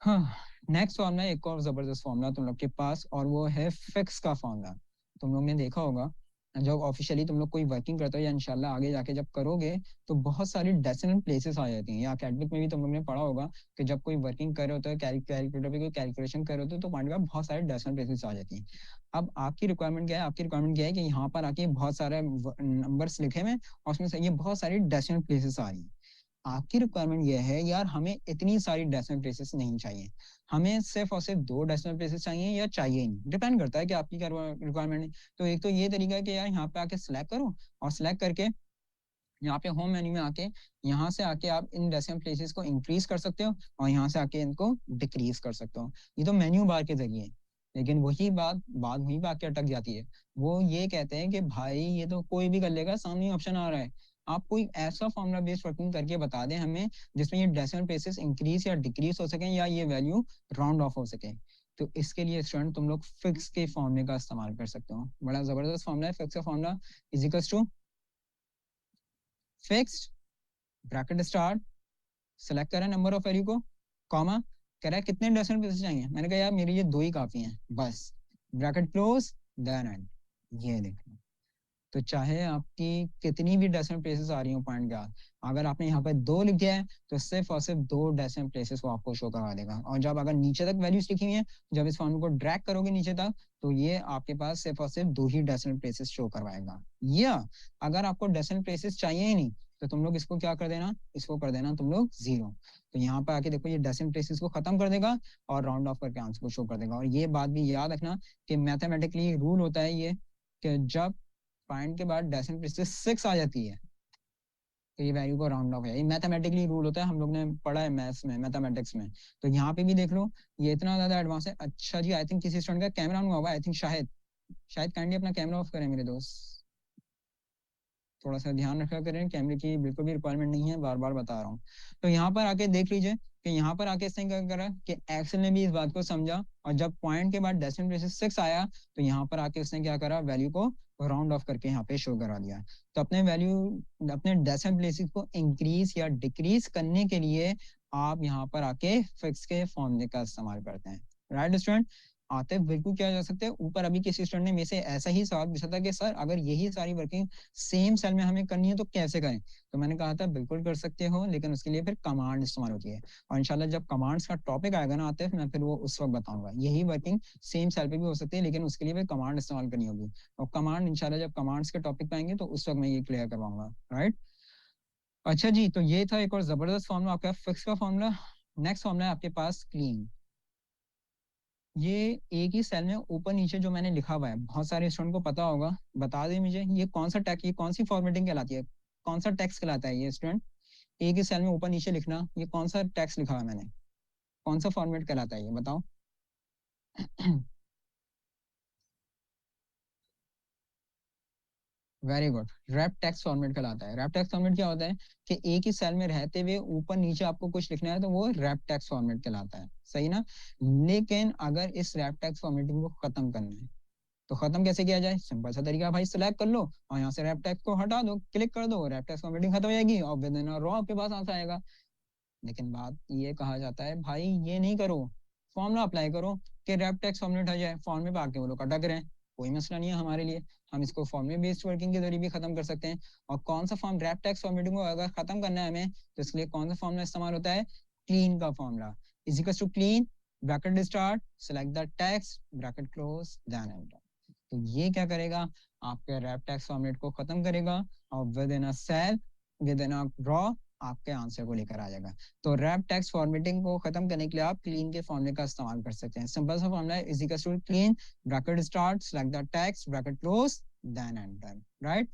हाँ, next formula एक और जबरदस्त फॉर्मूला तुम लोग के पास, और वो है फिक्स का फॉर्मूला। तुम लोग ने देखा होगा जब ऑफिशियली तुम लोग कोई वर्किंग करते हो या इंशाल्लाह आगे जाके जब करोगे तो बहुत सारी डेसिमल प्लेसेस आ जाती हैं, या अकेडमिक में भी तुम लोग ने पढ़ा होगा कि जब कोई वर्किंग कर रहे होते हैं, कैलकुलेटर पे कोई कैलकुलेशन कर रहे होते हो तो पॉइंट का बहुत सारे डेसिमल प्लेसेस आ जाती हैं। अब आपकी रिक्वायरमेंट क्या है? आपकी रिक्वायरमेंट क्या है कि यहाँ पर आके बहुत सारे नंबर्स लिखे हुए और उसमें से ये बहुत सारी डेसिमल प्लेसेस आ रही हैं। आपकी रिक्वायरमेंट ये है यार हमें इतनी सारी डेसिमल प्लेसेस नहीं चाहिए, हमें सिर्फ और सिर्फ 2 डेसिमल प्लेसेस चाहिए या चाहिए ही नहीं, डिपेंड करता है कि आपकी क्या रिक्वायरमेंट है। तो एक तो ये तरीका है कि यार यहाँ पे आके सिलेक्ट करो, और सिलेक्ट करके यहाँ पे होम मेन्यू में आके यहाँ से आके आप इन डेसिमल प्लेसेस को इंक्रीज कर सकते हो और यहाँ से आके इनको डिक्रीज कर सकते हो। ये तो मेन्यू बार के जरिए। लेकिन वही बात वहीं पे आके अटक जाती है। वो ये कहते हैं कि भाई ये तो कोई भी कर लेगा, सामने ऑप्शन आ रहा है, आप कोई ऐसा फॉर्मूला बेस्ड वर्किंग करके बता दें हमें जिसमें ये डेसिमल प्लेसेस इंक्रीज या डिक्रीज हो सके या ये वैल्यू राउंड ऑफ हो सके। तो इसके लिए स्टूडेंट तुम लोग फिक्स के फॉर्मूले का इस्तेमाल कर सकते हो। बड़ा जबरदस्त फॉर्मूला है फिक्स का formula. Is equals to fixed, bracket start, select करा नंबर ऑफ वैल्यू को, कॉमा, कह रहा है कितने डेसिमल प्लेसेस चाहिए, मैंने कहा यार मेरे ये 2 ही काफी हैं बस, ब्रैकेट क्लोज, देन एंड। ये देखो, तो चाहे आपकी कितनी भी डेसिमल प्लेसेस आ रही हो पॉइंट के बाद, अगर आपने यहाँ पे 2 लिख दिया है तो सिर्फ और सिर्फ 2 डेसिमल प्लेसेस वो आपको शो करवा देगा। और जब अगर नीचे तक वैल्यूज लिखी हुई है, जब इस फॉर्मूले को ड्रैग करोगे नीचे तक तो ये आपके पास सिर्फ और सिर्फ 2 ही डेसिमल प्लेसेस शो करवाएगा। या अगर आपको डेसिमल प्लेसेस चाहिए ही नहीं तो तुम लोग इसको क्या कर देना, इसको कर देना तुम लोग 0। तो यहाँ पर आके देखो ये डेसिमल प्लेसेस को खत्म कर देगा और राउंड ऑफ करके आंसर को शो कर देगा। और ये बात भी याद रखना कि मैथमेटिकली रूल होता है ये कि जब पॉइंट के बाद डेसिमल प्लेसेस 6 आ जाती है तो ये वैल्यू को राउंड ऑफ है। ये मैथमेटिकली रूल होता है, हम लोग ने पढ़ा है मैथ्स में, मैथमेटिक्स में। तो यहाँ पे भी देख लो ये इतना ज्यादा एडवांस है। अच्छा जी, आई थिंक किसी स्टूडेंट का कैमरा ऑन हुआ होगा, आई थिंक शायद शायद काइंडली अपना कैमरा ऑफ करें मेरे दोस्त, थोड़ा सा ध्यान रखा करें, कैमरे की बिल्कुल भी रिक्वायरमेंट नहीं है, बार बार बता रहा हूँ। तो यहाँ पर आके देख लीजिए कि यहाँ पर आके इसने क्या करा कि एक्सेल ने भी इस बात को समझा, और जब पॉइंट के बाद डेसिमल प्लेसेस 6 आया तो यहाँ पर आके उसने क्या करा, वैल्यू को राउंड ऑफ करके यहाँ पे शो करा दिया। तो अपने डेसिमल प्लेसेस को इंक्रीज या डिक्रीज करने के लिए आप यहाँ पर आके फिक्स के फॉर्मूले का इस्तेमाल करते हैं। राइट स्टूडेंट, आतिफ बिल्कुल किया जा सकता है। ऊपर अभी किसी स्टूडेंट ने मेरे से ऐसा ही सवाल पूछा था कि सर अगर यही सारी वर्किंग सेम सेल में हमें करनी है तो कैसे करें। तो मैंने कहा था बिल्कुल कर सकते हो, लेकिन उसके लिए फिर कमांड इस्तेमाल होती है। और इंशाल्लाह जब कमांड्स का टॉपिक आएगा ना आतिफ, मैं फिर वो उस वक्त बताऊंगा। यही वर्किंग सेम सेल पे भी हो सकती है, लेकिन उसके लिए फिर कमांड इस्तेमाल करनी होगी। और कमांड इंशाल्लाह जब कमांड्स के टॉपिक पे आएंगे तो उस वक्त मैं ये क्लियर करवाऊंगा। राइट, अच्छा जी, तो ये था एक और जबरदस्त फॉर्मूला आपका फिक्स का फॉर्मूला। नेक्स्ट फॉर्मूला है आपके पास क्लीन। ये एक ही सेल में ऊपर नीचे जो मैंने लिखा हुआ है, बहुत सारे स्टूडेंट को पता होगा, बता दे मुझे ये कौन सा टैक्स, ये कौन सी फॉर्मेटिंग कहलाती है, कौन सा टैक्स कहलाता है ये स्टूडेंट? एक ही सेल में ऊपर नीचे लिखना, ये कौन सा टैक्स लिखा हुआ है मैंने, कौन सा फॉर्मेट कहलाता है ये बताओ। Very good, wrap text format कहलाता है। रैप टेक्स्ट फॉर्मेट क्या होता है कि एक ही सेल में रहते हुए ऊपर नीचे आपको कुछ लिखना है तो वो रैप टेक्स्ट फॉर्मेट कहलाता है, सही ना। लेकिन अगर इस रैप टेक्स्ट फॉर्मेटिंग को खत्म करना है तो खत्म कैसे किया जाए? सिंपल सा तरीका भाई, सिलेक्ट कर लो और यहाँ से रैप टेक्स्ट को हटा दो, क्लिक कर दो, रैप टेक्स्ट फॉर्मेटिंग खत्म हो जाएगी और विद इन अ रॉ आपके पास आंसर आएगा। लेकिन बात ये कहा जाता है भाई ये नहीं करो, फॉर्मूला अप्लाई करो कि रैप टेक्स्ट फॉर्मेट हो जाए, फॉर्म में आके वो लोग अटक रहे हैं। कोई मसला नहीं है हमारे लिए, हम इसको फॉर्मूले बेस्ड वर्किंग के जरिए भी खत्म कर सकते हैं। और कौन सा फॉर्म, रैप टेक्स्ट फॉर्मेटिंग को अगर खत्म करना है हमें तो इसके लिए कौन सा फॉर्मूला इस्तेमाल होता है? क्लीन का formula. Is equal to clean, bracket start, select the text, bracket close, then enter. तो ये क्या करेगा, आपके रैप टेक्स्ट फॉर्मेट को खत्म करेगा और within a cell, within a row आपके आंसर को लेकर आ जाएगा। तो रैप टेक्स्ट फॉर्मेटिंग को खत्म करने के लिए आप क्लीन के फॉर्मूले का इस्तेमाल कर सकते हैं। सिंपल सा फॉर्मूला है, is equal to clean, bracket start, select the text, bracket close, then enter. Right,